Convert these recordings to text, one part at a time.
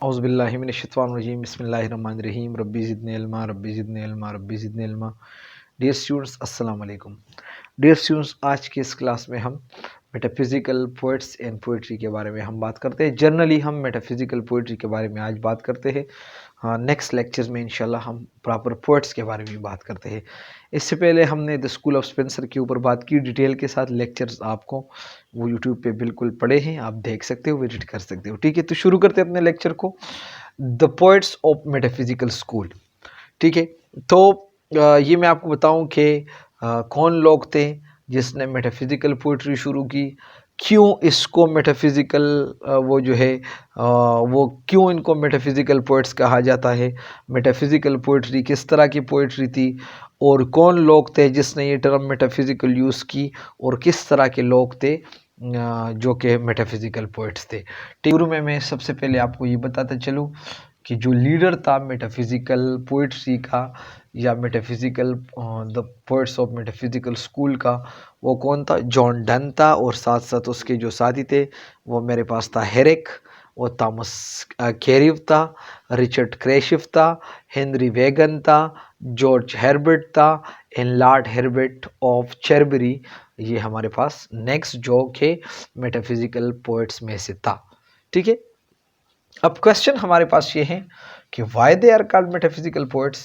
اعوذ باللہ من الشیطان الرجیم بسم اللہ الرحمن الرحیم ربی زدنی علما ربی زدنی علما ربی زدنی علما۔ ڈیئر اسٹوڈنٹس السلام علیکم۔ ڈیئر اسٹوڈنٹس آج کے اس کلاس میں ہم میٹافزیکل پوئٹس اینڈ پوئٹری کے بارے میں ہم بات کرتے ہیں۔ جنرلی ہم میٹافزیکل پوئٹری کے بارے میں آج بات کرتے ہیں۔ نیکسٹ لیکچرز میں انشاءاللہ ہم پراپر پوئٹس کے بارے میں بات کرتے ہیں۔ اس سے پہلے ہم نے دی اسکول آف اسپینسر کے اوپر بات کی ڈیٹیل کے ساتھ۔ لیکچرز آپ کو وہ یوٹیوب پہ بالکل پڑے ہیں، آپ دیکھ سکتے ہو، وزٹ کر سکتے ہو۔ ٹھیک ہے، تو شروع کرتے ہیں اپنے لیکچر کو، دا پوئٹس آف میٹافزیکل اسکول۔ ٹھیک ہے، تو یہ میں آپ کو بتاؤں کہ کون لوگ تھے جس نے میٹافزیکل پوئٹری شروع کی، کیوں اس کو میٹافزیکل وہ جو ہے وہ کیوں ان کو میٹافزیکل پوئٹس کہا جاتا ہے، میٹافزیکل پوئٹری کس طرح کی پوئٹری تھی، اور کون لوگ تھے جس نے یہ ٹرم میٹافزیکل یوز کی، اور کس طرح کے لوگ تھے جو کہ میٹافزیکل پوئٹس تھے۔ شروع میں سب سے پہلے آپ کو یہ بتاتا چلوں کہ جو لیڈر تھا میٹافزیکل پوئٹری کا یا metaphysical the poets of metaphysical school کا، وہ کون تھا؟ جان ڈن تھا، اور ساتھ ساتھ اس کے جو ساتھی تھے وہ میرے پاس تھا ہیرک، وہ تامس کیریو تھا، رچرڈ کریشف تھا، ہنری ویگن تھا، جارج ہربرٹ تھا، اینڈ لارڈ ہربرٹ آف چیربری۔ یہ ہمارے پاس نیکسٹ جو کہ میٹافزیکل پوئٹس میں سے تھا۔ ٹھیک ہے، اب کوشچن ہمارے پاس یہ ہے کہ why they are called metaphysical poets,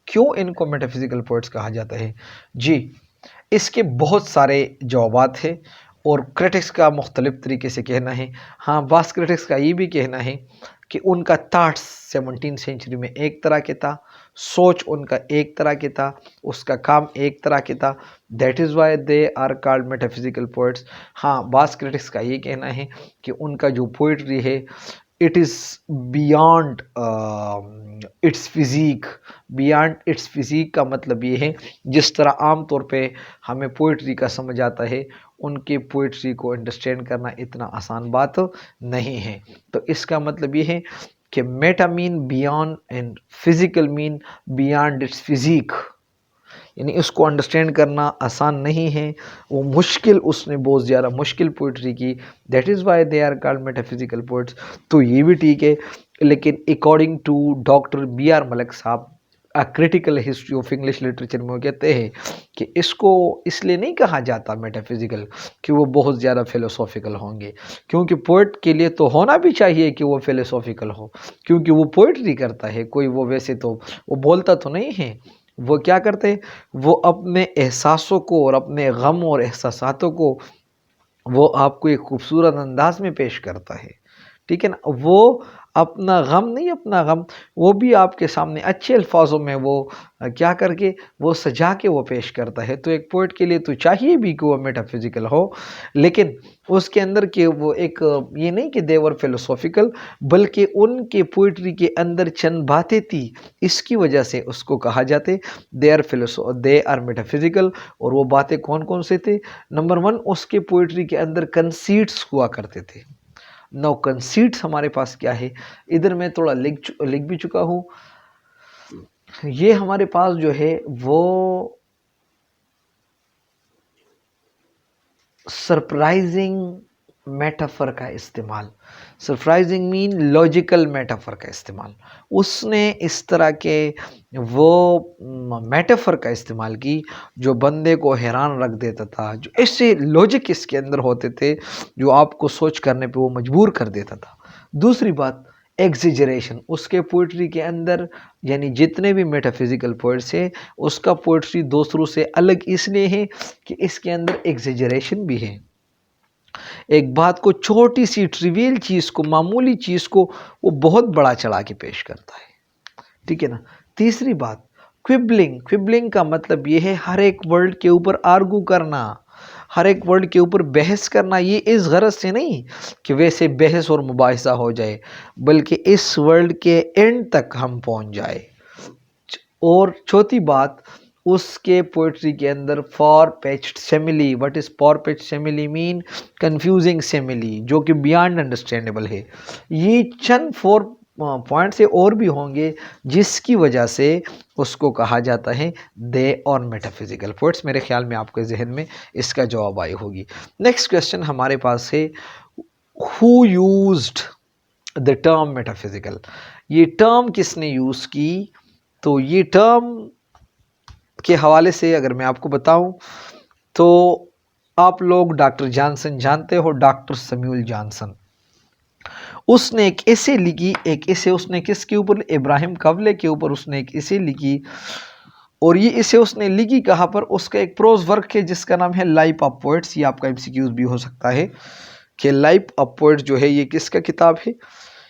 کیوں ان کو میٹافزیکل پوئٹس کہا جاتا ہے؟ جی، اس کے بہت سارے جوابات ہیں، اور کرٹکس کا مختلف طریقے سے کہنا ہے۔ ہاں، بعض کرٹکس کا یہ بھی کہنا ہے کہ ان کا تھاٹس 17 سینچری میں ایک طرح کے تھا، سوچ ان کا ایک طرح کے تھا، اس کا کام ایک طرح کے تھا، that is why they are called metaphysical poets. ہاں، بعض کرٹکس کا یہ کہنا ہے کہ ان کا جو پوئٹری ہے it is beyond its physique. Beyond its physique کا مطلب یہ ہے جس طرح عام طور پہ ہمیں پوئٹری کا سمجھ آتا ہے، ان کے پوئٹری کو انڈرسٹینڈ کرنا اتنا آسان بات نہیں ہے۔ تو اس کا مطلب یہ ہے کہ میٹا مین بیانڈ اینڈ فزیکل مین بیانڈ اٹس فزیک، یعنی اس کو انڈرسٹینڈ کرنا آسان نہیں ہے، وہ مشکل، اس نے بہت زیادہ مشکل پوئٹری کی، that is why they are called metaphysical poets. تو یہ بھی ٹھیک ہے، لیکن according to doctor B R Malik صاحب، critical history of English literature میں وہ کہتے ہیں کہ اس کو اس لیے نہیں کہا جاتا میٹافزیکل کہ وہ بہت زیادہ فلسافیکل ہوں گے، کیونکہ پوئٹ کے لیے تو ہونا بھی چاہیے کہ وہ فلسافیکل ہو، کیونکہ وہ پوئٹری کرتا ہے، کوئی وہ ویسے تو وہ بولتا تو نہیں ہے، وہ کیا کرتے ہیں، وہ اپنے احساسوں کو اور اپنے غم اور احساساتوں کو وہ آپ کو ایک خوبصورت انداز میں پیش کرتا ہے۔ ٹھیک ہے نا، وہ اپنا غم نہیں، اپنا غم وہ بھی آپ کے سامنے اچھے الفاظوں میں وہ کیا کر کے وہ سجا کے وہ پیش کرتا ہے۔ تو ایک پوئٹ کے لیے تو چاہیے بھی کہ وہ میٹافزیکل ہو، لیکن اس کے اندر کہ وہ ایک یہ نہیں کہ دیور فلسافیکل، بلکہ ان کے پوئٹری کے اندر چند باتیں تھی، اس کی وجہ سے اس کو کہا جاتے دے آر میٹافزیکل۔ اور وہ باتیں کون کون سے تھے؟ نمبر 1، اس کے پوئٹری کے اندر کنسیٹس ہوا کرتے تھے۔ نو کنسیٹس ہمارے پاس کیا ہے، ادھر میں تھوڑا لکھ بھی چکا ہوں، یہ ہمارے پاس جو ہے وہ سرپرائزنگ میٹافر کا استعمال، سرپرائزنگ مین لاجیکل میٹافر کا استعمال، اس نے اس طرح کے وہ میٹافر کا استعمال کی جو بندے کو حیران رکھ دیتا تھا، جو ایسے لاجک اس کے اندر ہوتے تھے جو آپ کو سوچ کرنے پہ وہ مجبور کر دیتا تھا۔ دوسری بات، ایگزیجریشن، اس کے پوئٹری کے اندر، یعنی جتنے بھی میٹافزیکل پوئٹس ہیں اس کا پوئٹری دوسروں سے الگ اس لیے ہے کہ اس کے اندر ایگزیجریشن بھی ہے، ایک بات کو، چھوٹی سی ٹریویل چیز کو، معمولی چیز کو وہ بہت بڑا چڑھا کے پیش کرتا ہے۔ ٹھیک ہے نا۔ تیسری بات، کوئبلنگ کا مطلب یہ ہے ہر ایک ورڈ کے اوپر آرگو کرنا، ہر ایک ورڈ کے اوپر بحث کرنا، یہ اس غرض سے نہیں کہ ویسے بحث اور مباحثہ ہو جائے، بلکہ اس ورڈ کے اینڈ تک ہم پہنچ جائے۔ اور چوتھی بات، اس کے پوئٹری کے اندر far fetched simile, what is far fetched simile mean? Confusing simile, جو کہ بیانڈ انڈرسٹینڈیبل ہے۔ یہ چند 4 پوائنٹ سے اور بھی ہوں گے جس کی وجہ سے اس کو کہا جاتا ہے دے اور میٹافزیکل پوئٹس۔ میرے خیال میں آپ کے ذہن میں اس کا جواب آئی ہوگی۔ نیکسٹ کویسچن ہمارے پاس ہے، ہو یوزڈ دا ٹرم میٹافزیکل. یہ ٹرم کس نے یوز کی؟ تو یہ ٹرم کے حوالے سے اگر میں آپ کو بتاؤں تو آپ لوگ ڈاکٹر جانسن جانتے ہو، ڈاکٹر سیموئل جانسن. اس نے ایک ایسے لکھی، ایک ایسے اس نے کس کے اوپر؟ ابراہیم کولی کے اوپر اس نے ایک ایسے لکھی. اور یہ اسے اس نے لکھی کہاں پر؟ اس کا ایک پروز ورک ہے جس کا نام ہے لائف آف پوئٹس. یہ آپ کا MCQs بھی ہو سکتا ہے کہ لائف آف پوئٹس جو ہے یہ کس کا کتاب ہے؟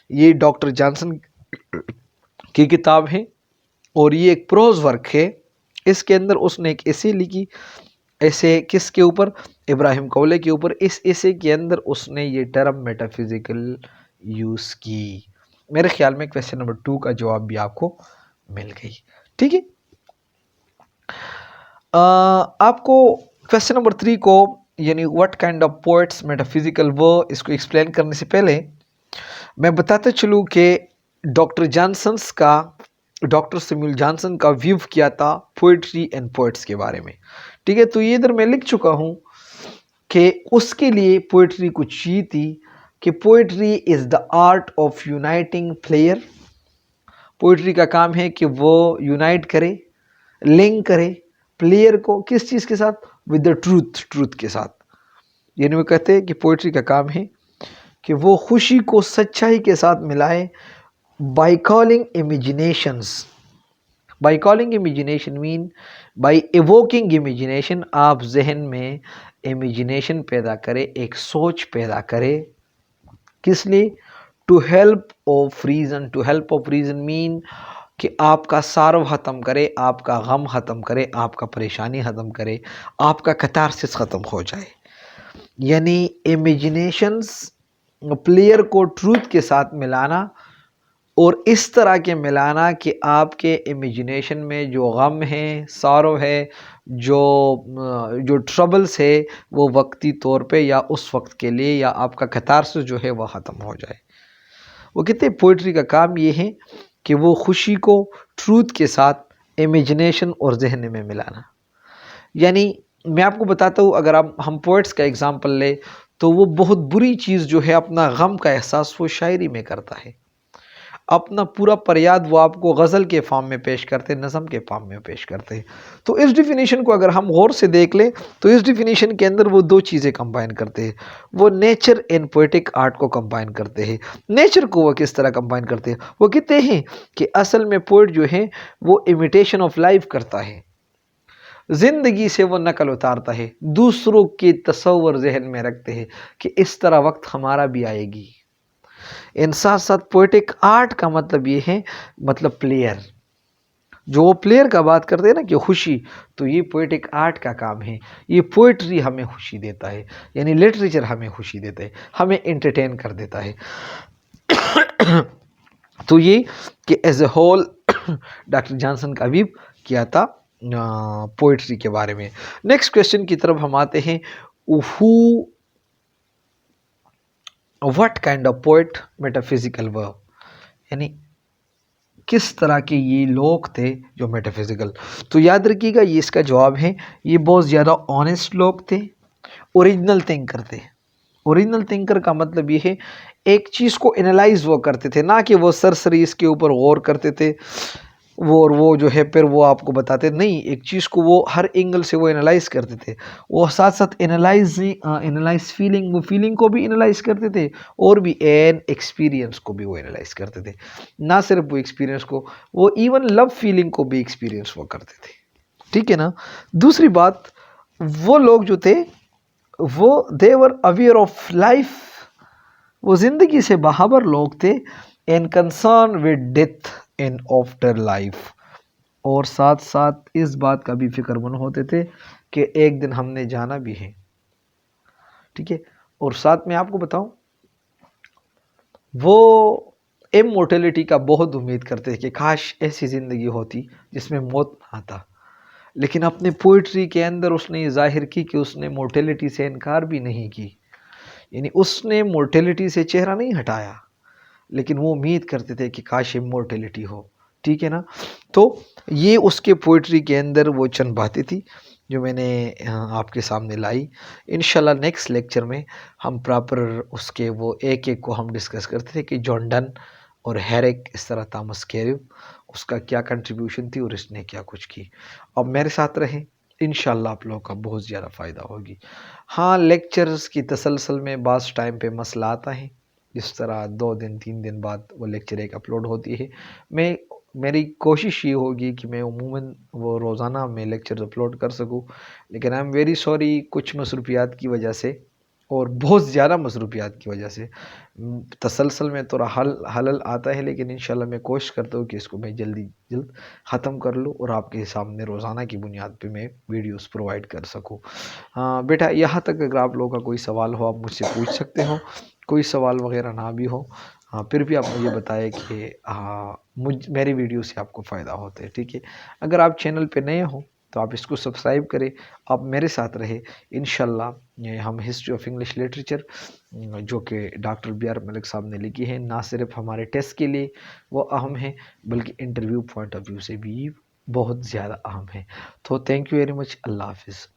یہ ڈاکٹر جانسن کی کتاب ہے اور یہ ایک پروز ورک ہے. اس کے اندر اس نے ایک ایسے لکھی، ایسے کس کے اوپر؟ ابراہیم کولی کے اوپر. اس ایسے کے اندر اس نے یہ ٹرم میٹافزیکل یوز کی. میرے خیال میں کویسچن نمبر 2 کا جواب بھی آپ کو مل گئی. ٹھیک ہے، آپ کو کویسچن نمبر 3 کو یعنی what kind of poets metaphysical were, اس کو ایکسپلین کرنے سے پہلے میں بتاتا چلوں کہ ڈاکٹر سیموئل جانسن کا ویو کیا تھا پوئٹری اینڈ پوئٹس کے بارے میں. ٹھیک ہے، تو یہ ادھر میں لکھ چکا ہوں کہ اس کے لیے پوئٹری کچھ یہ تھی کہ poetry is the art of uniting player. Poetry کا کام ہے کہ وہ یونائٹ کرے، لنک کرے پلیئر کو کس چیز کے ساتھ؟ ود دا ٹروتھ کے ساتھ. یعنی وہ کہتے ہیں کہ پوئٹری کا کام ہے کہ وہ خوشی کو سچائی کے ساتھ ملائے. By calling imaginations, by calling imagination mean by evoking imagination. آپ ذہن میں امیجینیشن پیدا کرے، ایک سوچ پیدا کرے. کس لیے؟ To help of reason. To help of reason mean کہ آپ کا سارو ختم کرے، آپ کا غم ختم کرے، آپ کا پریشانی ختم کرے، آپ کا کتارسس ختم ہو جائے. یعنی امیجینیشنز پلیئر کو ٹروتھ کے ساتھ ملانا اور اس طرح کے ملانا کہ آپ کے امیجینیشن میں جو غم ہے، سارو ہے، جو ٹربلز ہے وہ وقتی طور پہ یا اس وقت کے لیے یا آپ کا کتارسس جو ہے وہ ختم ہو جائے. وہ کہتے ہیں پوئٹری کا کام یہ ہے کہ وہ خوشی کو ٹروتھ کے ساتھ امیجینیشن اور ذہن میں ملانا. یعنی میں آپ کو بتاتا ہوں، اگر ہم پوئٹس کا ایگزامپل لیں تو وہ بہت بری چیز جو ہے اپنا غم کا احساس وہ شاعری میں کرتا ہے. اپنا پورا پریاد وہ آپ کو غزل کے فارم میں پیش کرتے، نظم کے فارم میں پیش کرتے ہیں. تو اس ڈیفینیشن کو اگر ہم غور سے دیکھ لیں تو اس ڈیفینیشن کے اندر وہ 2 چیزیں کمبائن کرتے ہیں. وہ نیچر اینڈ پوئٹک آرٹ کو کمبائن کرتے ہیں. نیچر کو وہ کس طرح کمبائن کرتے ہیں؟ وہ کہتے ہیں کہ اصل میں پوئٹ جو ہے وہ امیٹیشن آف لائف کرتا ہے، زندگی سے وہ نقل اتارتا ہے، دوسروں کے تصور ذہن میں رکھتے ہیں کہ اس طرح وقت ہمارا بھی آئے گی. ان ساتھ ساتھ پوئٹک آرٹ کا مطلب یہ ہے، مطلب پلیئر، جو وہ پلیئر کا بات کرتے ہیں نا کہ خوشی، تو یہ پوئٹک آرٹ کا کام ہے. یہ پوئٹری ہمیں خوشی دیتا ہے، یعنی لٹریچر ہمیں خوشی دیتا ہے، ہمیں انٹرٹین کر دیتا ہے. تو یہ کہ as a whole doctor Johnson کا ویو کیا تھا پوئٹری کے بارے میں. نیکسٹ کویسچن کی طرف ہم آتے ہیں. What kind of poet metaphysical were, یعنی کس طرح کے یہ لوگ تھے جو میٹافزیکل. تو یاد رکھیے گا یہ اس کا جواب ہے، یہ بہت زیادہ آنیسٹ لوگ تھے، اوریجنل تھنکر تھے. اوریجنل تھنکر کا مطلب یہ ہے ایک چیز کو انالائز وہ کرتے تھے، نہ کہ وہ سرسری اس کے اوپر غور کرتے تھے وہ جو ہے پھر وہ آپ کو بتاتے نہیں. ایک چیز کو وہ ہر اینگل سے وہ انالائز کرتے تھے. وہ ساتھ ساتھ انالائز فیلنگ، وہ فیلنگ کو بھی انالائز کرتے تھے اور بھی این ایکسپیرینس کو بھی وہ انالائز کرتے تھے. نہ صرف وہ ایکسپیرینس کو، وہ ایون لو فیلنگ کو بھی ایکسپیرینس وہ کرتے تھے. ٹھیک ہے نا. دوسری بات، وہ لوگ جو تھے وہ they were aware of life، وہ زندگی سے باخبر لوگ تھے. and concerned with death and after life، اور ساتھ ساتھ اس بات کا بھی فکر مند ہوتے تھے کہ ایک دن ہم نے جانا بھی ہے. ٹھیک ہے. اور ساتھ میں آپ کو بتاؤں وہ امورٹیلٹی کا بہت امید کرتے تھے کہ کاش ایسی زندگی ہوتی جس میں موت نہ آتا. لیکن اپنے پوئٹری کے اندر اس نے یہ ظاہر کی کہ اس نے مورٹیلٹی سے انکار بھی نہیں کی، یعنی اس نے مورٹیلٹی سے چہرہ نہیں ہٹایا، لیکن وہ امید کرتے تھے کہ کاش امورٹیلٹی ہو. ٹھیک ہے نا. تو یہ اس کے پوئٹری کے اندر وہ چند باتیں تھی جو میں نے آپ کے سامنے لائی. انشاءاللہ نیکسٹ لیکچر میں ہم پراپر اس کے وہ ایک ایک کو ہم ڈسکس کرتے تھے کہ جان ڈن اور ہیرک اس طرح تامس کیریو اس کا کیا کنٹریبیوشن تھی اور اس نے کیا کچھ کی. اب میرے ساتھ رہیں، انشاءاللہ آپ لوگوں کا بہت زیادہ فائدہ ہوگی. ہاں لیکچرز کی تسلسل میں بعض ٹائم پہ مسئلہ آتا ہے، جس طرح 2 دن 3 دن بعد وہ لیکچر ایک اپلوڈ ہوتی ہے. میری کوشش یہ ہوگی کہ میں عموماً وہ روزانہ میں لیکچر اپلوڈ کر سکوں، لیکن آئی ایم ویری سوری کچھ مصروفیات کی وجہ سے اور بہت زیادہ مصروفیات کی وجہ سے تسلسل میں تھوڑا حلل آتا ہے، لیکن انشاءاللہ میں کوشش کرتا ہوں کہ اس کو میں جلد ختم کر لوں اور آپ کے سامنے روزانہ کی بنیاد پہ میں ویڈیوز پرووائڈ کر سکوں. بیٹا یہاں تک اگر آپ لوگوں کا کوئی سوال ہو آپ مجھ سے پوچھ سکتے ہو، کوئی سوال وغیرہ نہ بھی ہو پھر بھی آپ مجھے بتائیں کہ میری ویڈیو سے آپ کو فائدہ ہوتا ہے. ٹھیک ہے، اگر آپ چینل پہ نئے ہوں تو آپ اس کو سبسکرائب کریں، آپ میرے ساتھ رہے. انشاءاللہ ہم ہسٹری آف انگلش لٹریچر جو کہ ڈاکٹر بی آر ملک صاحب نے لکھی ہے، نہ صرف ہمارے ٹیسٹ کے لیے وہ اہم ہے بلکہ انٹرویو پوائنٹ آف ویو سے بھی بہت زیادہ اہم ہے. تو تھینک یو ویری مچ. اللہ حافظ.